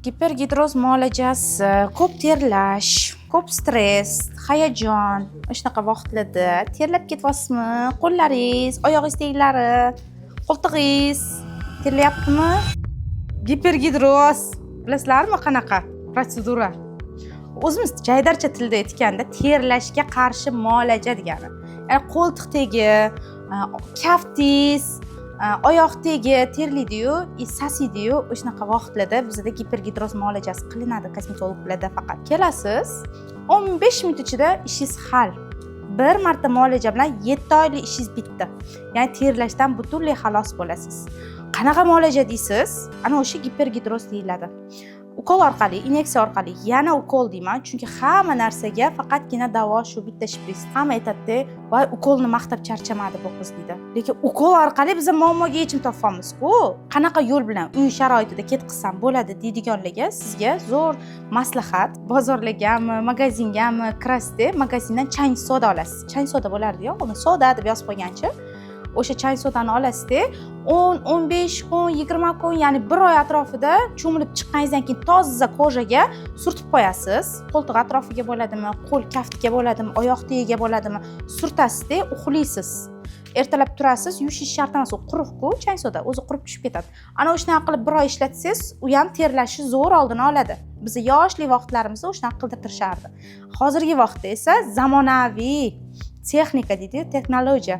Gipergidroz muolajasi, ko'p terlash, ko'p stress, hayajon, shunaqa vaqtlarda terlab ketyapsizmi? Qo'llaringiz, oyog'ingiz teglari, qo'ltig'ingiz terlayaptimi? Gipergidroz bilasizlarmi qanaqa protsedura? O'zimiz jaydarcha tilda aytganda terlashga qarshi muolaja degani. Ya'ni qo'ltiq tegi, kaftingiz, oyoq tegi terlaydi-yu, sasiydi-yu, o'shanaqa vaqtlarda bizda gipergidroz muolajasi qilinadi kosmetologlarda faqat. Kelasiz, 15 minut ichida ishingiz hal. Bir marta muolaja bilan 7 oylik ishingiz bitdi. Ya'ni terlashdan butunlay xalos bo'lasiz. Qanaqa muolaja deysiz? Ana o'sha gipergidroz deyiladi. Ukol orqali, inyeksiya orqali, yana ukol deyman, chunki hamma narsaga faqatgina davo shu bitta shpris. Hamma aytadi, "Voy, ukolni maqtab charchamadi bu qiz" deydi. Lekin ukol orqali biz muammoga yechim topamiz-ku. Qanaqa yo'l bilan uy sharoitida ketkizsam bo'ladi deydiganlarga sizga zo'r maslahat. Bozorlargami, magazingami kirasizda, magazindan chang soda olasiz. Chang soda bo'lardi-ku, uni soda deb yozib qo'ygancha. O'sha chang sodani olasizda 10, 15 kun, 20 kun, ya'ni 1 oy atrofida cho'milib chiqqaningizdan keyin toza ko'jaga surtib qo'yasiz. Qo'ltiq atrofiga bo'ladimi, qo'l kaftiga bo'ladimi, oyoq tagiga bo'ladimi, surtasizda, uxlaysiz. Ertalab turasiz, yuvishingiz shart emas, u quruq-ku, chang soda o'zi qurib tushib ketadi. Ana o'shanaqa qilib 1 oy ishlatsangiz, u ham terlashni zo'r oldini oladi. Bizni yoshlik vaqtlarimizda o'shanaqa qildirtirardi. Hozirgi vaqtda esa zamonaviy texnika deydi, texnologiya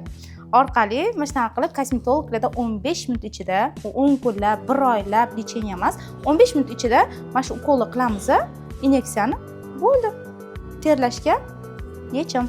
orqali mana shunaqa qilib kosmetologlarda 15 minut ichida, 10 kunlab, 1 oylab lecheniya emas, 15 minut ichida mana shu ukolni qilamiz, inyeksiyani bo'ldi. Terlashga yechim.